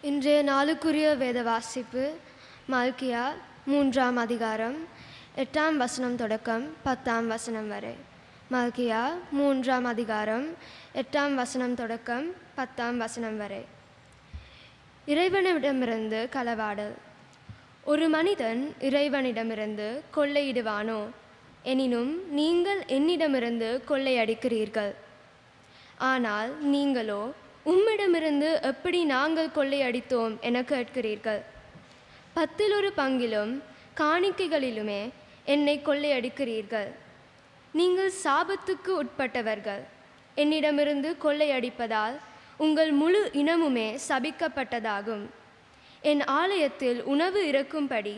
இன்றைய நாளுக்குரிய வேத வாசிப்பு மல்கியா 3ஆம் அதிகாரம் 8ஆம் வசனம் தொடக்கம் 10ஆம் வசனம் வரை. மல்கியா 3ஆம் அதிகாரம் 8ஆம் வசனம் தொடக்கம் 10ஆம் வசனம் வரை. இறைவனிடமிருந்து களவாடல். ஒரு மனிதன் இறைவனிடமிருந்து கொள்ளையிடுவானோ? எனினும் நீங்கள் என்னிடமிருந்து கொள்ளையடிக்கிறீர்கள். ஆனால் நீங்களோ உம்மிடமிருந்து எப்படி நாங்கள் கொள்ளையடித்தோம் என கேட்கிறீர்கள். 10 பங்கிலும் காணிக்கைகளிலுமே என்னை கொள்ளையடிக்கிறீர்கள். நீங்கள் சாபத்துக்கு உட்பட்டவர்கள். என்னிடமிருந்து கொள்ளையடிப்பதால் உங்கள் முழு இனமுமே சபிக்கப்பட்டதாகும். என் ஆலயத்தில் உணவு இறக்கும்படி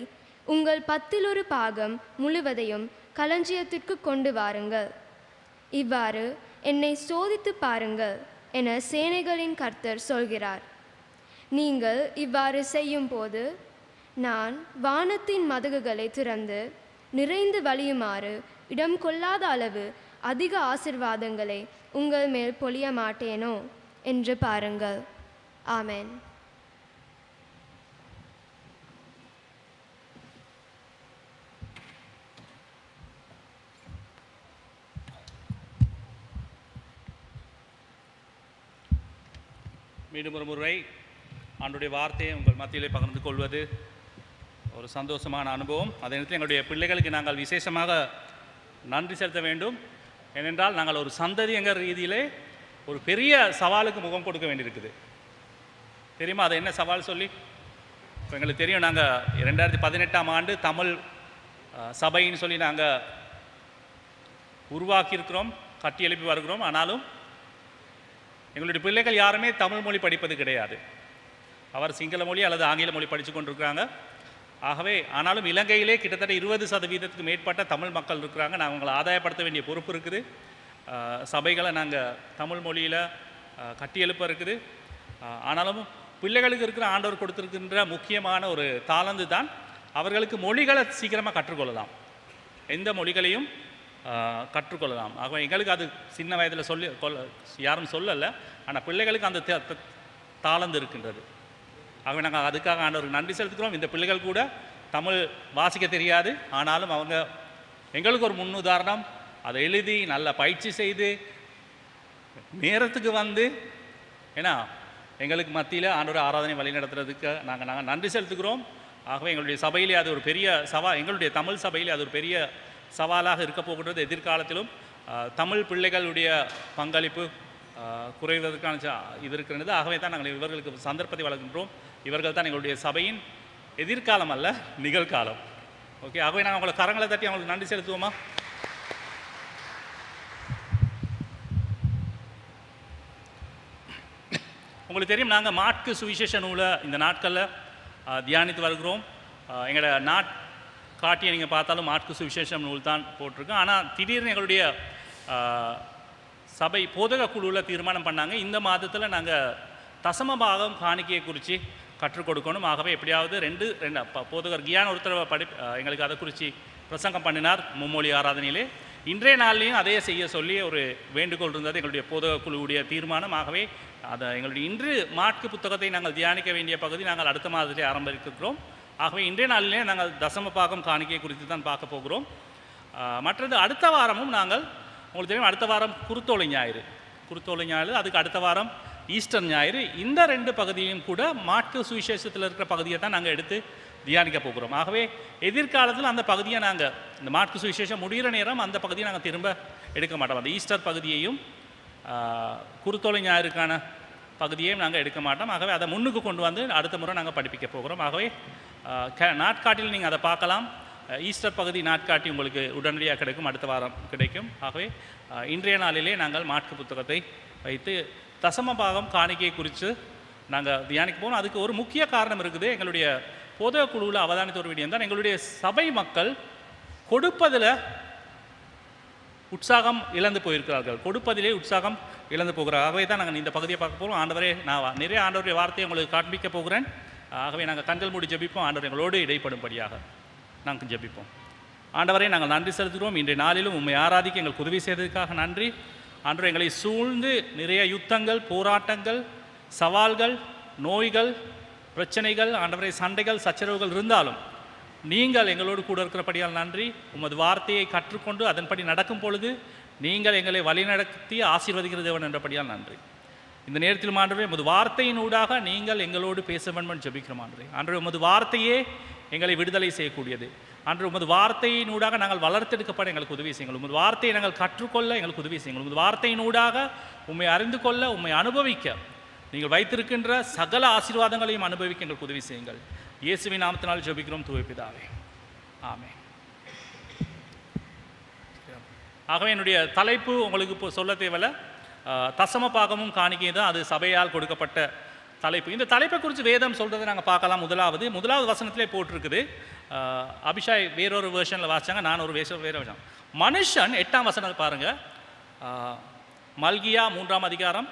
உங்கள் 10 பாகம் முழுவதையும் களஞ்சியத்திற்கு கொண்டு வாருங்கள். இவ்வாறு என்னை சோதித்து பாருங்கள் என சேனைகளின் கர்த்தர் சொல்கிறார். நீங்கள் இவ்வாறு செய்யும் போது நான் வானத்தின் மதகுகளை திறந்து நிறைந்து வழியுமாறு இடம் கொள்ளாத அளவு அதிக ஆசிர்வாதங்களை உங்கள் மேல் பொழிய மாட்டேனோ என்று பாருங்கள். ஆமென். மீண்டும் ஒரு முறை ஆண்டுடைய வார்த்தையை உங்கள் மத்தியிலே பகிர்ந்து கொள்வது ஒரு சந்தோஷமான அனுபவம். அதே நேரத்தில் எங்களுடைய பிள்ளைகளுக்கு நாங்கள் விசேஷமாக நன்றி செலுத்த வேண்டும். ஏனென்றால் நாங்கள் ஒரு சந்ததி என்கிற ரீதியிலே ஒரு பெரிய சவாலுக்கு முகம் கொடுக்க வேண்டியிருக்குது. தெரியுமா அது என்ன சவால் சொல்லி? இப்போ எங்களுக்கு தெரியும், நாங்கள் 2018ஆம் ஆண்டு தமிழ் சபைன்னு சொல்லி நாங்கள் உருவாக்கியிருக்கிறோம், கட்டி எழுப்பி வருகிறோம். ஆனாலும் எங்களுடைய பிள்ளைகள் யாருமே தமிழ் மொழி படிப்பது கிடையாது. அவர் சிங்கள மொழி அல்லது ஆங்கில மொழி படித்து கொண்டிருக்கிறாங்க. ஆகவே ஆனாலும் இலங்கையிலே கிட்டத்தட்ட 20% மேற்பட்ட தமிழ் மக்கள் இருக்கிறாங்க. நாங்கள் அவங்களை ஆதாயப்படுத்த வேண்டிய பொறுப்பு இருக்குது. சபைகளை நாங்கள் தமிழ் மொழியில் கட்டி எழுப்ப இருக்குது. ஆனாலும் பிள்ளைகளுக்கு இருக்கிற ஆண்டவர் கொடுத்துருக்கின்ற முக்கியமான ஒரு தாளந்து தான் அவர்களுக்கு மொழிகளை சீக்கிரமாக கற்றுக்கொள்ளலாம், எந்த மொழிகளையும் கற்றுக்கொள்ளலாம். ஆகவே எங்களுக்கு அது சின்ன வயதில் யாரும் சொல்லலை, ஆனால் பிள்ளைகளுக்கு அந்த தாளந்து இருக்கின்றது. ஆகவே நாங்கள் அதுக்காக ஆண்டவருக்கு நன்றி செலுத்துகிறோம். இந்த பிள்ளைகள் கூட தமிழ் வாசிக்க தெரியாது, ஆனாலும் அவங்க எங்களுக்கு ஒரு முன்னுதாரணம். அதை எழுதி நல்ல பயிற்சி செய்து நேரத்துக்கு வந்து, ஏன்னா எங்களுக்கு மத்தியில் ஆண்டவர் ஆராதனை வழி நடத்துறதுக்கு நாங்கள் நன்றி செலுத்துகிறோம். ஆகவே எங்களுடைய சபையிலே அது ஒரு பெரிய எங்களுடைய தமிழ் சபையிலே அது ஒரு பெரிய சவாலாக இருக்க போகின்றது. எதிர்காலத்திலும் தமிழ் பிள்ளைகளுடைய பங்களிப்பு குறைவதற்கான இது இருக்கிறது. ஆகவே தான் நாங்கள் இவர்களுக்கு சந்தர்ப்பத்தை வழங்குகின்றோம். இவர்கள் தான் எங்களுடைய சபையின் எதிர்காலம் அல்ல, நிகழ்காலம். ஓகே, ஆகவே நாங்கள் அவங்களை கரங்களை தட்டி அவங்களுக்கு நன்றி செலுத்துவோமா? உங்களுக்கு தெரியும், நாங்கள் மாற்கு சுவிசேஷ நூலை இந்த நாட்களில் தியானித்து வருகிறோம். எங்களோட காட்டியை நீங்கள் பார்த்தாலும் மாற்கு சுவிசேஷம் நூல் தான் போட்டிருக்கோம். ஆனால் திடீர்னு எங்களுடைய சபை போதக குழுவில் தீர்மானம் பண்ணாங்க, இந்த மாதத்தில் நாங்கள் தசம பாகம் காணிக்கையை குறித்து கற்றுக் கொடுக்கணும். ஆகவே எப்படியாவது ரெண்டு போதகர் கியான் ஒருத்தர் எங்களுக்கு அதை குறித்து பிரசங்கம் பண்ணினார் மும்மொழி ஆராதனையிலே. இன்றைய நாள்லேயும் அதே செய்ய சொல்லி ஒரு வேண்டுகோள் இருந்தது எங்களுடைய போதக குழுவுடைய தீர்மானம். ஆகவே அதை எங்களுடைய இன்று மாற்கு புத்தகத்தை நாங்கள் தியானிக்க வேண்டிய பகுதி நாங்கள் அடுத்த மாதத்திலே ஆரம்பிக்கிறோம். ஆகவே இன்றைய நாளிலே நாங்கள் தசம பாகம் காணிக்கை குறித்து தான் பார்க்க போகிறோம். மற்றது அடுத்த வாரமும் நாங்கள், உங்களுக்கு தெரியும், அடுத்த வாரம் குருத்தோலை ஞாயிறு, அதுக்கு அடுத்த வாரம் ஈஸ்டர் ஞாயிறு. இந்த 2 பகுதியும் கூட மாற்கு சுவிசேஷத்தில் இருக்கிற பகுதியை தான் நாங்கள் எடுத்து தியானிக்க போகிறோம். ஆகவே எதிர்காலத்தில் அந்த பகுதியை நாங்கள் இந்த மாற்கு சுவிசேஷம் முடிகிற நேரம் அந்த பகுதியை நாங்கள் திரும்ப எடுக்க மாட்டோம். அந்த ஈஸ்டர் பகுதியையும் குருத்தோலை ஞாயிறுக்கான பகுதியையும் நாங்கள் எடுக்க மாட்டோம். ஆகவே அதை முன்னுக்கு கொண்டு வந்து அடுத்த முறை நாங்கள் படிப்பிக்க போகிறோம். ஆகவே நாட்காட்டில் நீங்கள் அதை பார்க்கலாம். ஈஸ்டர் பகுதி நாட்காட்டி உங்களுக்கு உடனடியாக கிடைக்கும், அடுத்த வாரம் கிடைக்கும். ஆகவே இன்றைய நாளிலே நாங்கள் மாற்கு புத்தகத்தை வைத்து தசம பாகம் காணிக்கை குறித்து நாங்கள் தியானிக்க போகணும். அதுக்கு ஒரு முக்கிய காரணம் இருக்குது. எங்களுடைய போதக குழுவில் அவதானித்த ஒரு விடயம் தான், எங்களுடைய சபை மக்கள் கொடுப்பதில் உற்சாகம் இழந்து போயிருக்கிறார்கள், கொடுப்பதிலே உற்சாகம் இழந்து போகிறார். ஆகவே தான் நாங்கள் இந்த பகுதியை பார்க்க போகிறோம். ஆண்டவரே, நான் நிறைய ஆண்டவருடைய வார்த்தையை உங்களுக்கு காண்பிக்க போகிறேன். ஆகவே நாங்கள் கண்கள் மூடி ஜெபிப்போம். ஆண்டவர் எங்களோடு இடைப்படும்படியாக நாங்கள் ஜெபிப்போம். ஆண்டவரே, நாங்கள் நன்றி செலுத்துகிறோம். இன்றைய நாளிலும் உண்மை ஆராதிக்க எங்களுக்கு உதவி செய்ததுக்காக நன்றி. ஆண்டவர், எங்களை சூழ்ந்து நிறைய யுத்தங்கள், போராட்டங்கள், சவால்கள், நோய்கள், பிரச்சனைகள் ஆண்டவரே சண்டைகள் சச்சரவுகள் இருந்தாலும் நீங்கள் எங்களோடு கூட இருக்கிறபடியால் நன்றி. உமது வார்த்தையை கற்றுக்கொண்டு அதன்படி நடக்கும் பொழுது நீங்கள் எங்களை வழிநடத்தி ஆசீர்வதிக்கிற தேவன் என்றபடியால் நன்றி. இந்த நேரத்தில் ஆண்டவரே உமது வார்த்தையின் ஊடாக நீங்கள் எங்களோடு பேச வேண்டும் ஜெபிக்கிறோம் ஆண்டவரே. ஆண்டவரே உமது வார்த்தையே எங்களை விடுதலை செய்யக்கூடியது. ஆண்டவரே உமது வார்த்தையின் ஊடாக நாங்கள் வளர்த்தெடுக்கப்பட எங்களுக்கு உதவி செய்யுங்கள். உமது வார்த்தையை நாங்கள் கற்றுக்கொள்ள எங்களுக்கு உதவி செய்யுங்கள். உமது வார்த்தையின் ஊடாக உம்மை அறிந்து கொள்ள உம்மை அனுபவிக்க நீங்கள் வைத்திருக்கின்ற சகல ஆசீர்வாதங்களையும் அனுபவிக்க எங்களுக்கு உதவி செய்யுங்கள். இயேசுவின் நாமத்தினால் ஜெபிக்கிறோம் தூய பிதாவே, ஆமென். ஆகவே என்னுடைய தலைப்பு உங்களுக்கு இப்போ சொல்ல தேவையில்ல. தசம பாகமும் காணிக்கையும் தான் அது சபையால் கொடுக்கப்பட்ட தலைப்பு. இந்த தலைப்பை குறித்து வேதம் சொல்கிறத நாங்கள் பார்க்கலாம். முதலாவது வசனத்திலே போட்டிருக்குது. அபிஷாய் வேறொரு வேர்ஷனில் வாசித்தாங்க, நான் ஒரு வேறு விஷயம். மனுஷன் 8ஆம் வசனத்தை பாருங்கள். மல்கியா 3ஆம் அதிகாரம்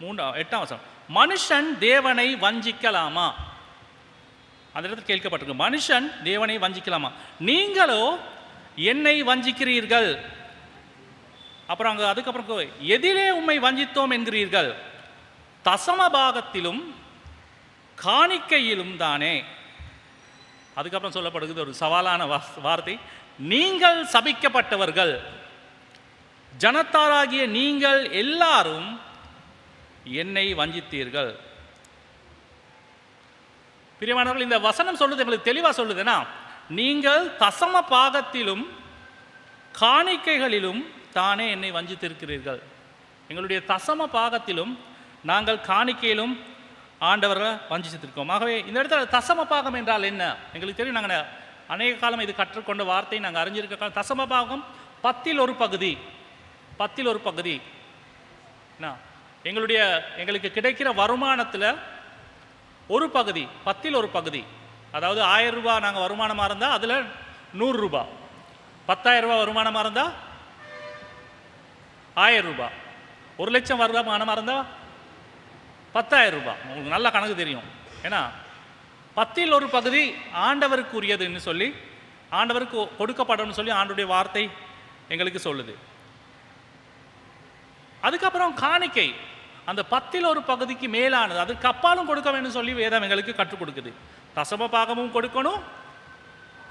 8ஆம் வசனம். மனுஷன் தேவனை வஞ்சிக்கலாமா? அந்த இடத்துல கேட்கப்பட்டிருக்கு, மனுஷன் தேவனை வஞ்சிக்கலாமா? நீங்களோ என்னை வஞ்சிக்கிறீர்கள். அப்புறம் அதுக்கப்புறம் எதிலே உம்மை வஞ்சித்தோம் என்கிறீர்கள்? தசம பாகத்திலும் காணிக்கையிலும் தானே. அதுக்கப்புறம் சொல்லப்படுகிறது ஒரு சவாலான வார்த்தை, நீங்கள் சபிக்கப்பட்டவர்கள், ஜனத்தாராகிய நீங்கள் எல்லாரும் என்னை வஞ்சித்தீர்கள். பிரியமானவர்கள், இந்த வசனம் சொல்லுது எங்களுக்கு தெளிவாக சொல்லுதுன்னா, நீங்கள் தசம பாகத்திலும் காணிக்கைகளிலும் தானே என்னை வஞ்சித்திருக்கிறீர்கள். எங்களுடைய தசம பாகத்திலும் நாங்கள் காணிக்கையிலும் ஆண்டவரை வஞ்சித்திருக்கோம். ஆகவே இந்த இடத்துல தசம பாகம் என்றால் என்ன எங்களுக்கு தெரியும். நாங்கள் அநேக காலம் இது கற்றுக்கொண்ட வார்த்தை நாங்கள் அறிஞ்சிருக்க. தசம பாகம் 10ல் ஒரு பகுதி. 10ல் ஒரு பகுதி எங்களுக்கு கிடைக்கிற வருமானத்தில் ஒரு பகுதி, 10ல் ஒரு பகுதி. அதாவது 1000 ரூபாய் நாங்கள் வருமானமாக இருந்தால் அதில் 100 ரூபாய், 10,000 ரூபாய் வருமானமாக இருந்தால் 1000 ரூபாய், 1 லட்சம் வருமானமாக இருந்தால் 10,000 ரூபாய். உங்களுக்கு நல்ல கணக்கு தெரியும். ஏன்னா 10ல் ஒரு பகுதி ஆண்டவருக்குரியதுன்னு சொல்லி, ஆண்டவருக்கு கொடுக்கப்படணும்னு சொல்லி ஆண்டவருடைய வார்த்தை எங்களுக்கு சொல்லுது. அதுக்கப்புறம் காணிக்கை அந்த 10ல் ஒரு பகுதிக்கு மேலானது, அதுக்கு அப்பாலும் கொடுக்க வேண்டும் சொல்லி வேதம் எங்களுக்கு கற்றுக் கொடுக்குது. தசம பாகமும் கொடுக்கணும்,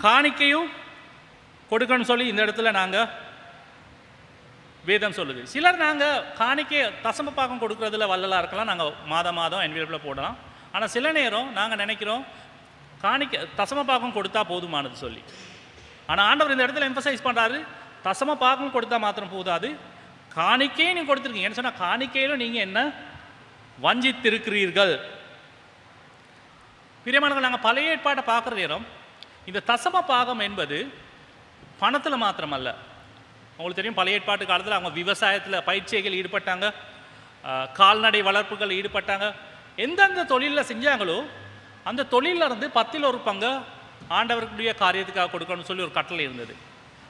காணிக்கையும் கொடுக்கணும்னு சொல்லி இந்த இடத்துல நாங்கள் வேதம் சொல்லுது. சிலர் நாங்கள் காணிக்கை தசம பாகம் கொடுக்குறதுல வல்லலாக இருக்கலாம், நாங்கள் மாதம் என்வெலப்பில் போடலாம். ஆனால் சில நேரம் நாங்கள் நினைக்கிறோம் காணிக்கை தசம பாகம் கொடுத்தா போதுமானது சொல்லி. ஆனால் ஆண்டவர் இந்த இடத்துல எம்பசைஸ் பண்ணுறாரு, தசம பாகம் கொடுத்தா மாத்திரம் போதாது, காணிக்கையும் நீங்கள் கொடுத்துருக்கீங்க. என்ன சொன்னால் காணிக்கையிலும் நீங்கள் என்ன வஞ்சித்திருக்கிறீர்கள். பிரியமானவர்கள், நாங்கள் பழைய ஏற்பாட்டை பார்க்குற நேரம் இந்த தசம பாகம் என்பது பணத்தில் மாத்திரமல்ல. உங்களுக்கு தெரியும், பழைய ஏற்பாட்டு காலத்தில் அவங்க விவசாயத்தில் பயிற்சிகள் ஈடுபட்டாங்க, கால்நடை வளர்ப்புகள் ஈடுபட்டாங்க. எந்தெந்த தொழிலில் செஞ்சாங்களோ அந்த தொழிலில் இருந்து 10ல் ஒரு பங்கு ஆண்டவருக்குரிய காரியத்துக்காக கொடுக்கணும்னு சொல்லி ஒரு கட்டளை இருந்தது.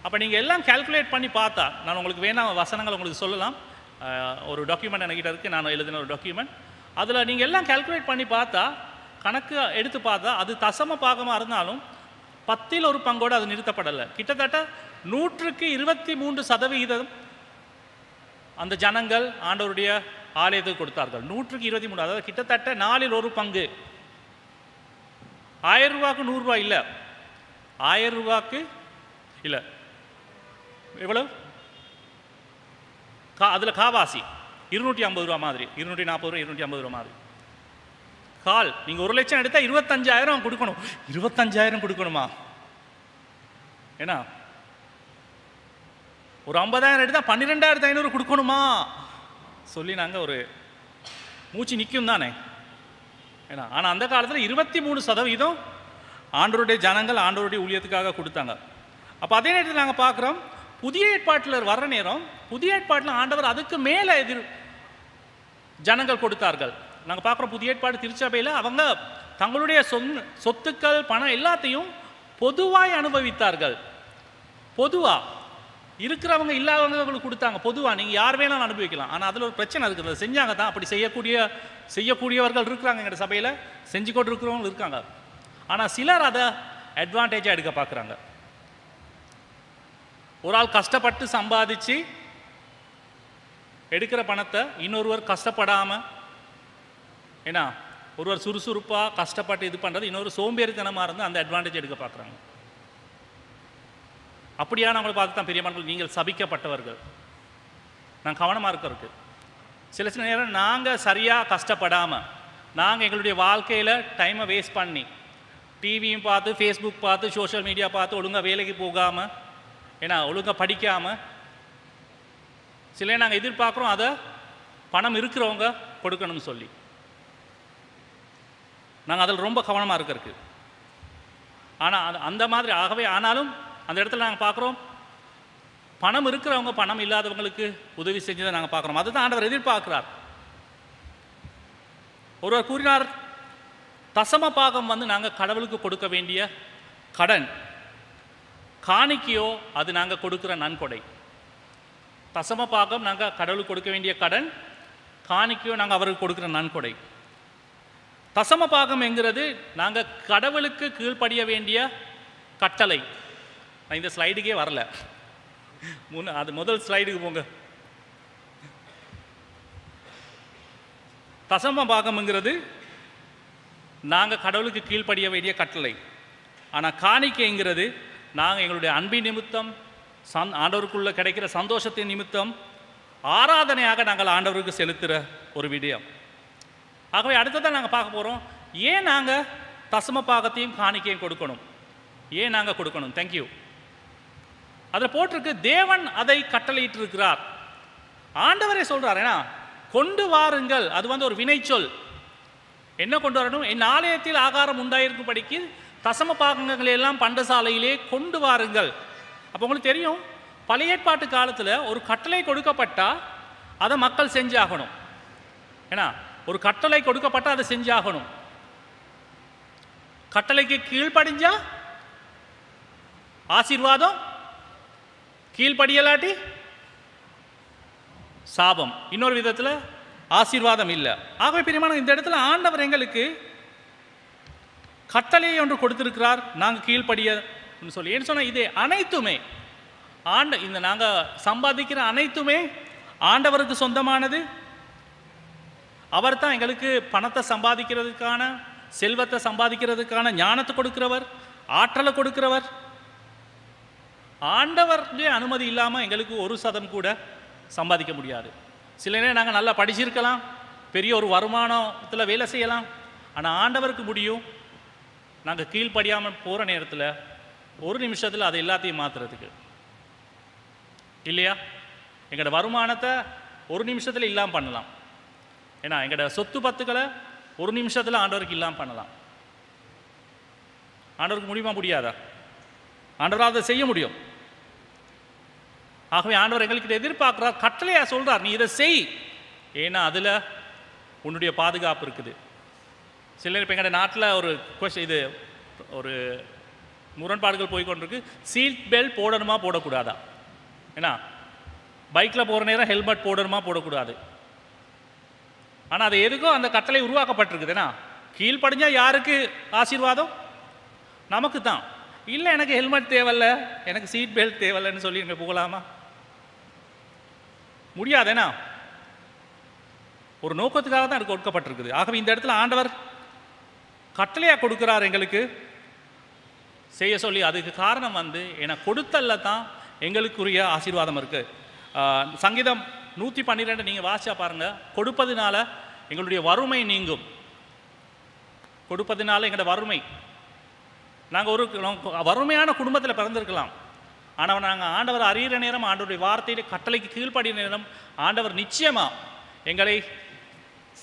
அப்போ நீங்கள் எல்லாம் கால்குலேட் பண்ணி பார்த்தா, நான் உங்களுக்கு வேணாம் வசனங்கள் உங்களுக்கு சொல்லலாம். ஒரு டாக்குமெண்ட் என்கிட்ட இருக்குது, நான் எழுதின ஒரு டாக்குமெண்ட். அதில் நீங்கள் எல்லாம் கால்குலேட் பண்ணி பார்த்தா, கணக்கு எடுத்து பார்த்தா, அது தசம பாகமாக இருந்தாலும் 10ல் ஒரு பங்கோடு அது நிறுத்தப்படலை. கிட்டத்தட்ட 123% அந்த ஜனங்கள் ஆண்டவருடைய ஆலயத்துக்கு கொடுத்தார்கள். 123, அதாவது கிட்டத்தட்ட 4ல் ஒரு பங்கு. 1000 ரூபாய்க்கு 100 ரூபாய் இல்லை, 1000 ரூபாய்க்கு இல்லை, எவ்வளவு அதில் காவாசி 250 ரூபா மாதிரி, 240 ரூபா 250 ரூபா மாதிரி. கால் நீங்கள் 1 லட்சம் எடுத்தால் 25,000 கொடுக்கணும். 25,000 கொடுக்கணுமா? ஏன்னா ஒரு 50,000 எடுத்தால் 12,500 கொடுக்கணுமா சொல்லி நாங்கள் ஒரு மூச்சு நிற்கும் தானே. ஏன்னா ஆனால் அந்த காலத்தில் 23% ஆண்டவருடைய ஜனங்கள் ஆண்டவருடைய ஊழியத்துக்காக கொடுத்தாங்க. அப்போ அதே நேரத்தில் நாங்கள் பார்க்குறோம், புதிய ஏற்பாட்டில் வர்ற நேரம் புதிய ஏற்பாட்டில் ஆண்டவர் அதுக்கு மேலே ஜனங்கள் கொடுத்தார்கள். நாங்கள் பார்க்குறோம், புதிய ஏற்பாடு திருச்சபையில் அவங்க தங்களுடைய சொத்துக்கள் பணம் எல்லாத்தையும் பொதுவாய் அனுபவித்தார்கள். பொதுவாக இருக்கிறவங்க இல்லாதவங்களுக்கு கொடுத்தாங்க. பொதுவாக நீங்கள் யார் வேணாலும் அனுபவிக்கலாம். ஆனால் அதில் ஒரு பிரச்சனை இருக்குது, அதை செஞ்சாங்க தான். அப்படி செய்யக்கூடியவர்கள் இருக்கிறாங்க எங்கள் சபையில், செஞ்சு கொண்டு இருக்கிறவங்க இருக்காங்க. ஆனால் சிலர் அதை அட்வான்டேஜாக எடுக்க பார்க்குறாங்க. ஒரு ஆள் கஷ்டப்பட்டு சம்பாதிச்சு எடுக்கிற பணத்தை இன்னொருவர் கஷ்டப்படாமல், ஏன்னா ஒருவர் சுறுசுறுப்பாக கஷ்டப்பட்டு இது பண்ணுறது, இன்னொரு சோம்பேறித்தனமாக இருந்து அந்த அட்வான்டேஜ் எடுக்க பார்க்குறாங்க. அப்படியானவங்களை பார்த்து தான் பெரியமானவர்கள் நீங்கள் சபிக்கப்பட்டவர்கள். நான் கவனமாக இருக்கிறதுக்கு சில நேரம் நாங்கள் சரியாக கஷ்டப்படாமல் நாங்கள் எங்களுடைய வாழ்க்கையில் டைமை வேஸ்ட் பண்ணி டிவியும் பார்த்து ஃபேஸ்புக் பார்த்து சோஷியல் மீடியா பார்த்து ஒழுங்காக வேலைக்கு போகாமல் ஒழுங்காக படிக்காமல் சில நாங்கள் எதிர்பார்க்குறோம் அதை பணம் இருக்கிறவங்க கொடுக்கணும்னு சொல்லி. நாங்கள் அதில் ரொம்ப கவனமாக இருக்கிறதுக்கு. ஆனால் அந்த மாதிரி ஆகவே ஆனாலும் அந்த இடத்துல நாங்கள் பார்க்குறோம் பணம் இருக்கிறவங்க பணம் இல்லாதவங்களுக்கு உதவி செஞ்சதை நாங்கள் பார்க்குறோம். அதுதான் ஆண்டவர் எதிர்பார்க்கிறார். ஒருவர் கூறினார், தசம பாகம் நாங்கள் கடவுளுக்கு கொடுக்க வேண்டிய கடன், காணிக்கையோ அது நாங்கள் கொடுக்குற நன்கொடை. தசம பாகம் நாங்கள் கடவுளுக்கு கொடுக்க வேண்டிய கடன், காணிக்கையோ நாங்கள் அவருக்கு கொடுக்குற நன்கொடை. தசம பாகம் என்கிறது நாங்கள் கடவுளுக்கு கீழ்ப்படிய வேண்டிய கட்டளை. நான் இந்த ஸ்லைடுக்கே வரல, அது முதல் ஸ்லைடுக்கு போங்க. தசம பாகம்ங்கிறது நாங்கள் கடவுளுக்கு கீழ்ப்படிய வேண்டிய கட்டளை. ஆனால் காணிக்கைங்கிறது நாங்கள் எங்களுடைய அன்பின் நிமித்தம் ஆண்டவருக்குள்ள கிடைக்கிற சந்தோஷத்தின் நிமித்தம் ஆராதனையாக நாங்கள் ஆண்டவருக்கு செலுத்துகிற ஒரு விடயம். ஆகவே அடுத்ததான் நாங்கள் பார்க்க போகிறோம், ஏன் நாங்கள் தசம பாகத்தையும் காணிக்கையும் கொடுக்கணும், ஏன் நாங்கள் கொடுக்கணும். தேங்க்யூ. அதில் போட்டிருக்கு, தேவன் அதை கட்டளையிட்டு இருக்கிறார். ஆண்டவரே சொல்கிறார், ஏன்னா கொண்டு வாருங்கள், அது ஒரு வினைச்சொல். என்ன கொண்டு வரணும்? என் ஆலயத்தில் ஆகாரம் உண்டாயிருக்கும்படிக்கு தசம பாகங்களை எல்லாம் பண்டசாலையிலே கொண்டு வாருங்கள். அப்போ உங்களுக்கு தெரியும், பழைய ஏற்பாட்டு காலத்தில் ஒரு கட்டளை கொடுக்கப்பட்டால் அதை மக்கள் செஞ்சாகணும். ஏன்னா ஒரு கட்டளை கொடுக்கப்பட்டால் அதை செஞ்சாகணும். கட்டளைக்கு கீழ்ப்படிஞ்சா ஆசீர்வாதம், கீழ்ப்படியலாட்டி சாபம். இன்னொரு விதத்தில் ஆசீர்வாதம் இல்லை. ஆகவே பிரியமான இந்த இடத்துல ஆண்டவர் எங்களுக்கு கட்டளையை ஒன்று கொடுத்திருக்கிறார், நாங்கள் கீழ்ப்படிய சொல்லி. ஏன்னு சொன்னால் இது அனைத்துமே இந்த நாங்கள் சம்பாதிக்கிற அனைத்துமே ஆண்டவருக்கு சொந்தமானது. அவர் தான் எங்களுக்கு பணத்தை சம்பாதிக்கிறதுக்கான, செல்வத்தை சம்பாதிக்கிறதுக்கான ஞானத்தை கொடுக்கிறவர், ஆற்றலை கொடுக்கிறவர். ஆண்டவருடைய அனுமதி இல்லாமல் எங்களுக்கு ஒரு சதம் கூட சம்பாதிக்க முடியாது. சில நேரம் நாங்கள் நல்லா படிச்சிருக்கலாம், பெரிய ஒரு வருமானத்தில் வேலை செய்யலாம், ஆனால் ஆண்டவருக்கு முடியும் நாங்கள் கீழ்ப்படியாமல் போகிற நேரத்தில் ஒரு நிமிஷத்தில் அது எல்லாத்தையும் மாற்றுறதுக்கு. இல்லையா? எங்களோட வருமானத்தை ஒரு நிமிஷத்தில் இல்லாமல் பண்ணலாம். ஏன்னா எங்களோட சொத்து பத்துக்களை ஒரு நிமிஷத்தில் ஆண்டவருக்கு இல்லாமல் பண்ணலாம். ஆண்டவருக்கு முடியுமா? முடியாதா? ஆண்டவரால் அதை செய்ய முடியும். ஆகவே ஆண்டவர் எங்களுக்கு எதிர்பார்க்கிறார், கட்டளையா சொல்றார், நீ இதை செய், ஏன்னா அதில் உன்னுடைய பாதுகாப்பு இருக்குது. சில நேரம் இப்போ எங்கள் நாட்டில் ஒரு இது ஒரு முரண்பாடுகள் போய்கொண்டிருக்கு. சீட் பெல்ட் போடணுமா போடக்கூடாதா? ஏன்னா பைக்கில் போகிற நேரம் ஹெல்மெட் போடணுமா போடக்கூடாது? ஆனால் அது எதுக்கும் அந்த கட்டளை உருவாக்கப்பட்டிருக்குது. ஏன்னா கீழ்ப்படிஞ்சா யாருக்கு ஆசீர்வாதம்? நமக்கு தான். இல்லை எனக்கு ஹெல்மெட் தேவையில்ல, எனக்கு சீட் பெல்ட் தேவையில்லைன்னு சொல்லி எங்கள் போகலாமா? முடியாதேனா? ஒரு நோக்கத்துக்காக தான் எனக்கு கொடுக்கப்பட்டிருக்குது. ஆகவே இந்த இடத்துல ஆண்டவர் கட்டளையாக கொடுக்குறார் எங்களுக்கு செய்ய சொல்லி. அதுக்கு காரணம் ஏன்னா கொடுத்தல்ல தான் எங்களுக்குரிய ஆசீர்வாதம் இருக்குது. சங்கீதம் 112 நீங்கள் வாசிச்சா பாருங்கள், கொடுப்பதுனால எங்களுடைய வறுமை நீங்கும். கொடுப்பதுனால எங்களோட வறுமை, நாங்கள் ஒரு வறுமையான குடும்பத்தில் பிறந்திருக்கலாம், ஆனால் நாங்கள் ஆண்டவர் அறிகிற நேரம், ஆண்டவருடைய வார்த்தையிலே கட்டளைக்கு கீழ்ப்படிய நேரம் ஆண்டவர் நிச்சயமாக எங்களை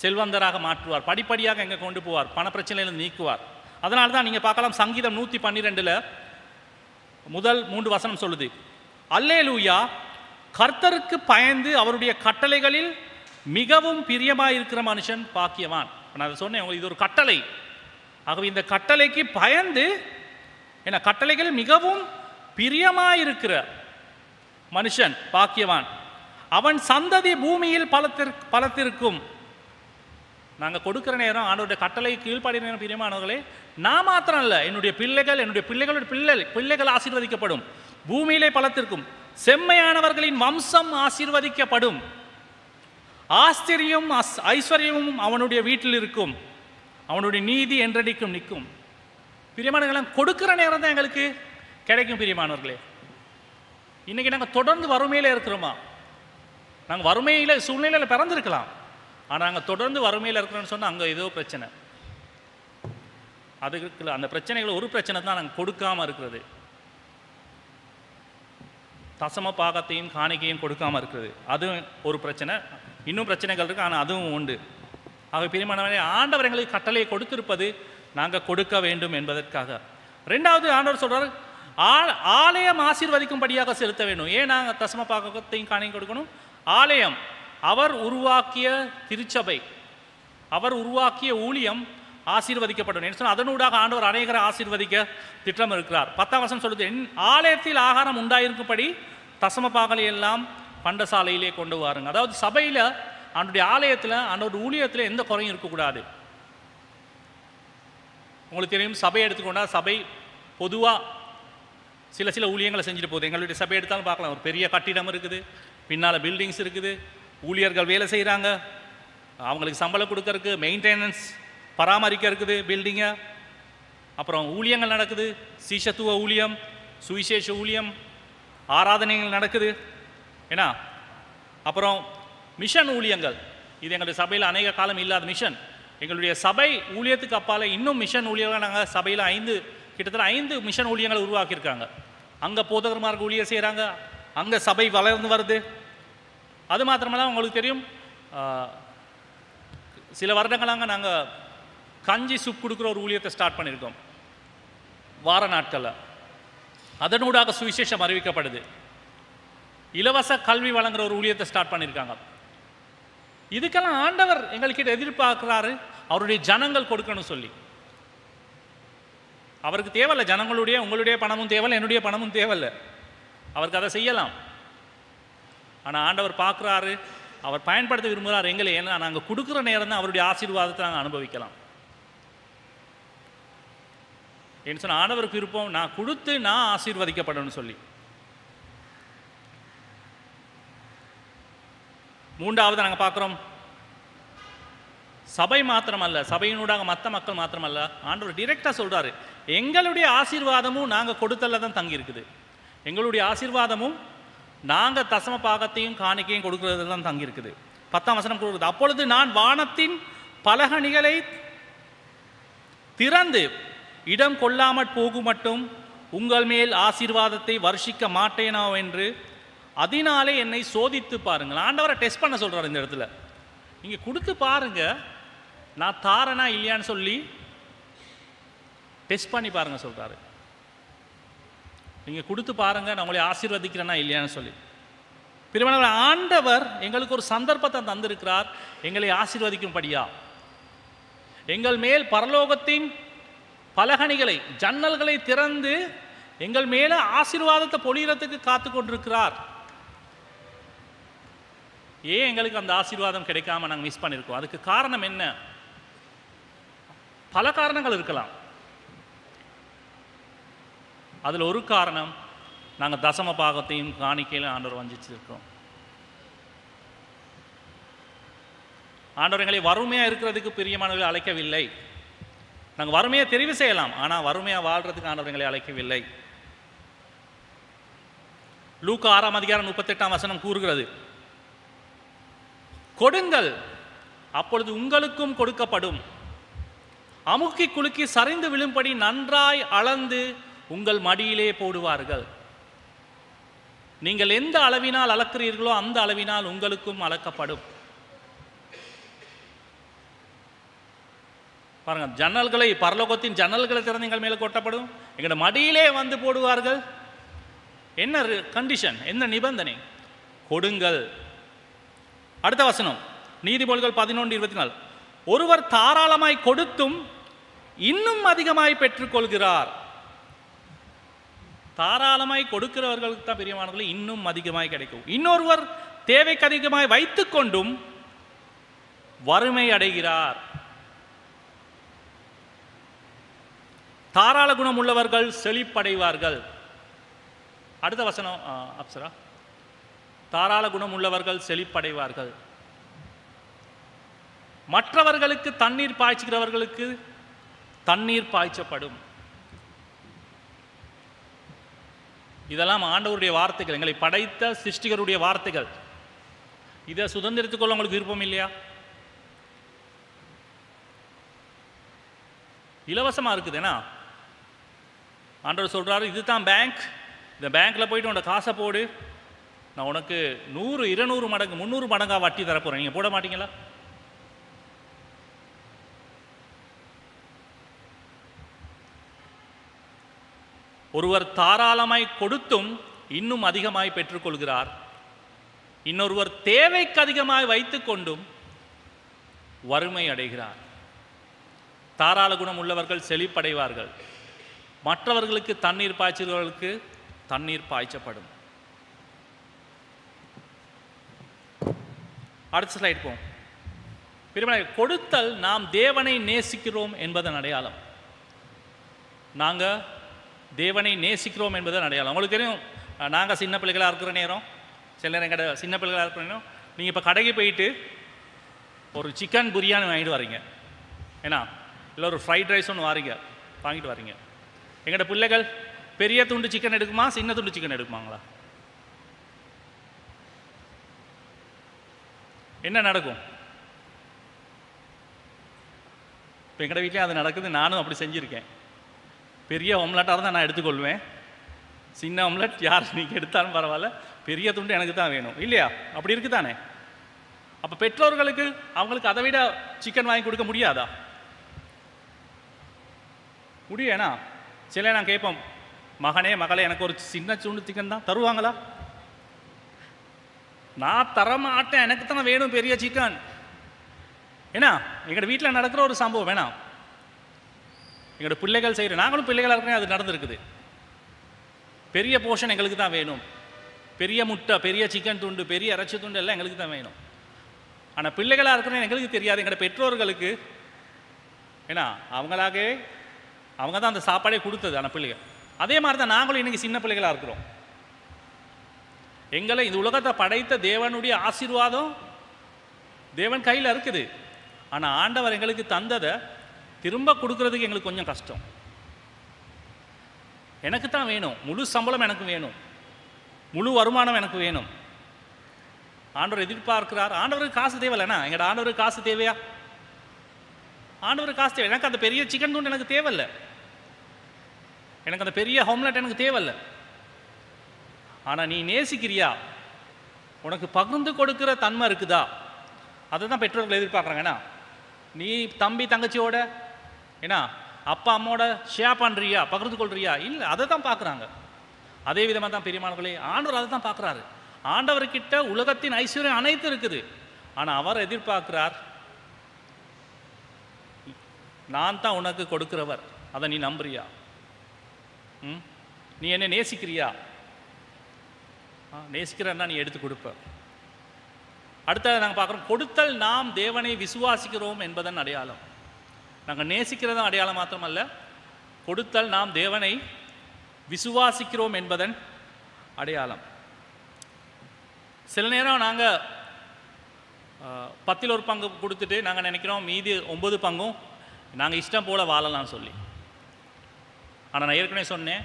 செல்வந்தராக மாற்றுவார், படிப்படியாக எங்கே கொண்டு போவார், பணப்பிரச்சனையிலிருந்து நீக்குவார். அதனால தான் நீங்கள் பார்க்கலாம், சங்கீதம் 112 முதல் 3 வசனம் சொல்லுது, அல்லேலூயா, கர்த்தருக்கு பயந்து அவருடைய கட்டளைகளில் மிகவும் பிரியமாயிருக்கிற மனுஷன் பாக்கியவான். நான் அதை சொன்னேன், இது ஒரு கட்டளை. ஆகவே இந்த கட்டளைக்கு பயந்து, ஏன்னா கட்டளைகள் மிகவும் பிரியமாயிருக்கிற மனுஷன் பாக்கியவான், அவன் சந்ததி பூமியில் பலத்திருக்கும். நாங்கள் கொடுக்குற நேரம் ஆண்டவருடைய கட்டளை கீழ்ப்படிய நேரம் பிரியமானவர்களே, நான் மாத்திரம் இல்லை, என்னுடைய பிள்ளைகள், என்னுடைய பிள்ளைகளுடைய பிள்ளைகள் ஆசீர்வதிக்கப்படும், பூமியிலே பலத்திருக்கும், செம்மையானவர்களின் வம்சம் ஆசீர்வதிக்கப்படும், ஆஸ்திரியும் ஐஸ்வர்யமும் அவனுடைய வீட்டில் இருக்கும், அவனுடைய நீதி என்றடிக்கும் நிற்கும். பிரியமானவர்களே, கொடுக்கிற நேரம் தான் எங்களுக்கு கிடைக்கும். பிரியமானவர்களே, இன்றைக்கி நாங்கள் தொடர்ந்து வறுமையில் இருக்கிறோமா? நாங்கள் வறுமையில் சூழ்நிலையில் பிறந்திருக்கலாம், ஆனால் நாங்கள் தொடர்ந்து வறுமையில் இருக்கிறோன்னு சொன்னால் அங்கே ஏதோ பிரச்சனை. அதுக்கு அந்த பிரச்சனைகள் ஒரு பிரச்சனை தான் நாங்கள் கொடுக்காமல் இருக்கிறது. தசம பாகத்தையும் காணிக்கையும் கொடுக்காமல் இருக்கிறது, அதுவும் ஒரு பிரச்சனை. இன்னும் பிரச்சனைகள் இருக்குது, ஆனால் அதுவும் உண்டு. ஆக பிரியமானவர்களே, ஆண்டவர் எங்களுக்கு கட்டளையை கொடுத்திருப்பது நாங்கள் கொடுக்க வேண்டும் என்பதற்காக. ரெண்டாவது, ஆண்டவர் சொல்கிறார், ஆலயம் ஆசீர்வதிக்கும்படியாக செலுத்த வேண்டும். ஏன் நாங்கள் தசம பாகத்தையும் காணிக்கையும் கொடுக்கணும்? ஆலயம் அவர் உருவாக்கிய திருச்சபை, அவர் உருவாக்கிய ஊழியம் ஆசீர்வதிக்கப்படும் என்று சொன்னால் அதனூடாக ஆண்டவர் அநேகரை ஆசீர்வதிக்க திட்டம் இருக்கிறார். 10ஆம் வசனம் சொல்லுது, ஆலயத்தில் ஆகாரம் உண்டாயிருக்கும்படி தசம பாகலை எல்லாம் பண்டசாலையிலே கொண்டு வாருங்க. அதாவது சபையில், ஆண்டுடைய ஆலயத்தில், ஆண்டோட ஊழியத்தில் எந்த குறையும் இருக்கக்கூடாது. உங்களுக்கு தெரியும், சபை எடுத்துக்கொண்டா சபை பொதுவாக சில ஊழியங்களை செஞ்சுட்டு போகுது. எங்களுடைய சபை எடுத்தாலும் பார்க்கலாம், ஒரு பெரிய கட்டிடம் இருக்குது, பின்னால் பில்டிங்ஸ் இருக்குது, ஊழியர்கள் வேலை செய்கிறாங்க, அவங்களுக்கு சம்பளம் கொடுக்கறதுக்கு மெயின்டெனன்ஸ் பராமரிக்க இருக்குது பில்டிங்கை. அப்புறம் ஊழியங்கள் நடக்குது, சீஷத்துவ ஊழியம், சுவிசேஷ ஊழியம், ஆராதனைகள் நடக்குது. ஏன்னா அப்புறம் மிஷன் ஊழியங்கள், இது எங்களுடைய சபையில் அநேக காலம் இல்லாத மிஷன். எங்களுடைய சபை ஊழியத்துக்கு அப்பால் இன்னும் மிஷன் ஊழியர்கள் நாங்கள் சபையில் கிட்டத்தட்ட 5 மிஷன் ஊழியங்களை உருவாக்கியிருக்காங்க. அங்கே போதகர்மார்கள் ஊழியர் செய்கிறாங்க, அங்கே சபை வளர்ந்து வருது. அது மாத்திரமல்ல, உங்களுக்கு தெரியும், சில வருடங்களாக நாங்கள் கஞ்சி சூப் கொடுக்குற ஒரு ஊழியத்தை ஸ்டார்ட் பண்ணியிருக்கோம் வார நாட்களில். அதனூடாக சுவிசேஷம் அறிவிக்கப்படுது. இலவச கல்வி வழங்குற ஒரு ஊழியத்தை ஸ்டார்ட் பண்ணியிருக்காங்க. இதுக்கெல்லாம் ஆண்டவர் எங்கள்கிட்ட எதிர்பார்க்குறாரு, அவருடைய ஜனங்கள் கொடுக்கணும் சொல்லி. அவருக்கு தேவையில்லை ஜனங்களுடைய உங்களுடைய பணமும் தேவையில்லை, என்னுடைய பணமும் தேவையில்லை, அவருக்கு அதை செய்யலாம். ஆனால் ஆண்டவர் பார்க்குறாரு, அவர் பயன்படுத்த விரும்புகிறார் எங்களை. ஏன்னா நாங்கள் கொடுக்குற நேரம் தான் அவருடைய ஆசீர்வாதத்தை நாங்கள் அனுபவிக்கலாம். ஏன்னு சொன்னால் ஆண்டவருக்கு விருப்பம் நான் கொடுத்து நான் ஆசீர்வதிக்கப்படணும்னு சொல்லி. மூன்றாவது நாங்கள் பார்க்குறோம், சபை மாத்திரமல்ல, சபையினூடாக மற்ற மக்கள் மாத்திரமல்ல, ஆண்டவர் டிரெக்டாக சொல்கிறாரு, எங்களுடைய ஆசீர்வாதமும் நாங்கள் கொடுத்தல தான் தங்கி இருக்குது. எங்களுடைய ஆசீர்வாதமும் நாங்கள் தசம பாகத்தையும் காணிக்கையும் கொடுக்கறது தான் தங்கி இருக்குது. 10ஆம் வசனம் கொடுக்குறது, அப்பொழுது நான் வானத்தின் பலகணிகளை திறந்து இடம் கொள்ளாமற் போகும் மட்டும் உங்கள் மேல் ஆசீர்வாதத்தை வர்ஷிக்க மாட்டேனோ என்று அதனாலே என்னை சோதித்து பாருங்கள். ஆண்டவரை டெஸ்ட் பண்ண சொல்கிறார் இந்த இடத்துல. நீங்கள் கொடுத்து பாருங்க, நான் தாரனா இல்லையான்னு சொல்லி டெஸ்ட் பண்ணி பாருங்க சொல்கிறாரு. நீங்கள் கொடுத்து பாருங்க, நான் உங்களை ஆசீர்வதிக்கிறேன்னா இல்லையான்னு சொல்லி. பிரியமானவர்களே, ஆண்டவர் எங்களுக்கு ஒரு சந்தர்ப்பத்தை தந்திருக்கிறார் எங்களை ஆசீர்வதிக்கும்படியா. எங்கள் மேல் பரலோகத்தின் பலகணிகளை, ஜன்னல்களை திறந்து எங்கள் மேலே ஆசீர்வாதத்தை பொழியறதுக்கு காத்து கொண்டிருக்கிறார். ஏன் எங்களுக்கு அந்த ஆசீர்வாதம் கிடைக்காம நாங்கள் மிஸ் பண்ணியிருக்கோம்? அதுக்கு காரணம் என்ன? பல காரணங்கள் இருக்கலாம். அதில் ஒரு காரணம், நாங்கள் தசம பாகத்தையும் காணிக்கையிலும் ஆண்டவர் வஞ்சிச்சிருக்கோம். ஆண்டவர் எங்களை வறுமையாக இருக்கிறதுக்கு பிரியமானவர்களை அழைக்கவில்லை. நாங்கள் வறுமையை தெரிவு செய்யலாம், ஆனால் வறுமையாக வாழ்கிறதுக்கு ஆண்டவர் எங்களை அழைக்கவில்லை. லூக்கா 6ஆம் அதிகாரம் 38ஆம் வசனம் கூறுகிறது, கொடுங்கள் அப்பொழுது உங்களுக்கும் கொடுக்கப்படும், அமுக்கி குலுக்கி சரிந்து விழும்படி நன்றாய் அளந்து உங்கள் மடியிலே போடுவார்கள். நீங்கள் எந்த அளவினால் அளக்கிறீர்களோ அந்த அளவினால் உங்களுக்கும் அளக்கப்படும். பாருங்க, ஜன்னல்களை, பரலோகத்தின் ஜன்னல்களை திறந்து எங்கள் மேலே கொட்டப்படும், எங்களோட மடியிலே வந்து போடுவார்கள். என்ன கண்டிஷன், என்ன நிபந்தனை? கொடுங்கள். அடுத்த வசனம், நீதிமொழிகள் 11:24, ஒருவர் தாராளமாய் கொடுத்தும் இன்னும் அதிகமாய் பெற்றுக்கொள்கிறார். தாராளமாய் கொடுக்கிறவர்களுக்கு தான் பிரியமானவர்கள் இன்னும் அதிகமாய் கிடைக்கும். இன்னொருவர் தேவைக்கு அதிகமாய் வைத்துக் கொண்டும் வறுமை அடைகிறார். தாராள குணம் உள்ளவர்கள் செழிப்படைவார்கள். அடுத்த வசனம் அப்சரா, தாராள குணம் உள்ளவர்கள் செழிப்படைவார்கள். மற்றவர்களுக்கு தண்ணீர் பாய்ச்சுகிறவர்களுக்கு தண்ணீர் பாய்ச்சப்படும். இதெல்லாம் ஆண்டவருடைய வார்த்தைகள், எங்களை படைத்த சிருஷ்டிகருடைய வார்த்தைகள். இதை சுதந்திரத்துக்குள்ள உங்களுக்கு விருப்பம் இல்லையா? இலவசமா இருக்குதுன்னா ஆண்டவர் சொல்றாரு, இதுதான் பேங்க், இந்த பேங்க்ல போயிட்டு உன்னோட காசை போடு, நான் உனக்கு 100 200 மடங்கு 300 மடங்கா வட்டி தரப்போறேன். நீங்க போட மாட்டீங்களா? ஒருவர் தாராளமாய் கொடுத்தும் இன்னும் அதிகமாய் பெற்றுக்கொள்கிறார். இன்னொருவர் தேவைக்கு அதிகமாய் வைத்துக் கொண்டும் வறுமை அடைகிறார். தாராள குணம் உள்ளவர்கள் செழிப்படைவார்கள். மற்றவர்களுக்கு தண்ணீர் பாய்ச்சுகிறவர்களுக்கு தண்ணீர் பாய்ச்சப்படும். அடுத்த ஸ்லைட் போம். கொடுத்தல் நாம் தேவனை நேசிக்கிறோம் என்பதன் அடையாளம். நாங்கள் தேவனை நேசிக்கிறோம் என்பதன் அடையாளம். உங்களுக்கு தெரியும், நாங்கள் சின்ன பிள்ளைகளாக இருக்கிற நேரம், சில நேரம் கடை சின்ன பிள்ளைகளாக இருக்கிற நேரம், நீங்கள் இப்போ கடைக்கு போயிட்டு ஒரு சிக்கன் பிரியாணி வாங்கிட்டு வரீங்க, ஏன்னா இல்லை ஒரு ஃப்ரைட் ரைஸ் ஒன்று வாங்கிட்டு வரீங்க. எங்களோட பிள்ளைகள் பெரிய துண்டு சிக்கன் எடுக்குமா, சின்ன துண்டு சிக்கன் எடுக்குமாங்களா? என்ன நடக்கும்? இப்போ எங்களோட வீட்டிலே அது நடக்குது. நானும் அப்படி செஞ்சுருக்கேன். பெரிய ஒம்லெட்டாக இருந்தால் நான் எடுத்துக்கொள்வேன். சின்ன ஒம்லெட் யார் நீங்கள் எடுத்தாலும் பரவாயில்ல, பெரிய துண்டு எனக்கு தான் வேணும், இல்லையா? அப்படி இருக்கு தானே? அப்போ பெற்றோர்களுக்கு அவங்களுக்கு அதை விட சிக்கன் வாங்கி கொடுக்க முடியாதா? முடியும்னா சில நான் கேட்போம், மகனே மகளே எனக்கு ஒரு சின்ன துண்டு சிக்கன் தான் தருவாங்களா? நான் தரமாட்டேன், எனக்கு தானே வேணும் பெரிய சிக்கன். ஏன்னா எங்களோட வீட்டில் நடக்கிற ஒரு சம்பவம் வேணாம், எங்களோட பிள்ளைகள் செய்கிற, நாங்களும் பிள்ளைகளாக இருக்கிறேன், அது நடந்திருக்குது. பெரிய போர்ஷன் எங்களுக்கு தான் வேணும், பெரிய முட்டை, பெரிய சிக்கன் துண்டு, பெரிய இறைச்சி துண்டு எல்லாம் எங்களுக்கு தான் வேணும். ஆனால் பிள்ளைகளாக இருக்கிறேன் எங்களுக்கு தெரியாது, எங்களோட பெற்றோர்களுக்கு. ஏன்னா அவங்க தான் அந்த சாப்பாடே கொடுத்தது. ஆனால் பிள்ளைகள் அதே மாதிரி தான் நாங்களும் இன்றைக்கி சின்ன பிள்ளைகளாக இருக்கிறோம். எங்களை இந்த உலகத்தை படைத்த தேவனுடைய ஆசீர்வாதம் தேவன் கையில் இருக்குது. ஆனால் ஆண்டவர் எங்களுக்கு தந்ததை திரும்ப கொடுக்கறதுக்கு எங்களுக்கு கொஞ்சம் கஷ்டம். எனக்கு தான் வேணும், முழு சம்பளம் எனக்கு வேணும், முழு வருமானம் எனக்கு வேணும். ஆண்டவர் எதிர்பார்க்கிறார். ஆண்டவருக்கு காசு தேவையில்லைண்ணா, எங்களோட ஆண்டவருக்கு காசு தேவையா? ஆண்டவருக்கு காசு தேவை. எனக்கு அந்த பெரிய சிக்கன் துண்டு எனக்கு தேவையில்லை, எனக்கு அந்த பெரிய ஹோம்லெட் எனக்கு தேவையில்லை. ஆனால் நீ நேசிக்கிறியா? உனக்கு பகிர்ந்து கொடுக்கிற தன்மை இருக்குதா? அதை தான் பெற்றோர்கள் எதிர்பார்க்குறாங்க. நீ தம்பி தங்கச்சியோட, ஏன்னா அப்பா அம்மாவோட ஷேர் பண்ணுறியா, பகிர்ந்து கொள்றியா? இல்லை, அதை தான் பார்க்குறாங்க. அதே விதமாக தான் பெரியமானவர்களே, ஆண்டவர் அதை தான் பார்க்குறாரு. ஆண்டவர்கிட்ட உலகத்தின் ஐஸ்வர்யம் அனைத்து இருக்குது. ஆனால் அவர் எதிர்பார்க்கிறார், நான் தான் உனக்கு கொடுக்கிறவர், அதை நீ நம்புறியா? நீ என்ன நேசிக்கிறியா? நேசிக்கிறன்னா நீ எடுத்து கொடுப்ப. அடுத்தது நாங்கள் பார்க்குறோம், கொடுத்தல் நாம் தேவனை விசுவாசிக்கிறோம் என்பதன் அடையாளம். நாங்கள் நேசிக்கிறதும் அடையாளம் மாத்திரமல்ல, கொடுத்தல் நாம் தேவனை விசுவாசிக்கிறோம் என்பதன் அடையாளம். சில நேரம் நாங்கள் 10ல் 1 பங்கு கொடுத்துட்டு நாங்கள் நினைக்கிறோம் மீதி 9 பங்கும் நாங்கள் இஷ்டம் போல் வாழலாம்னு சொல்லி. ஆனால் நான் ஏற்கனவே சொன்னேன்,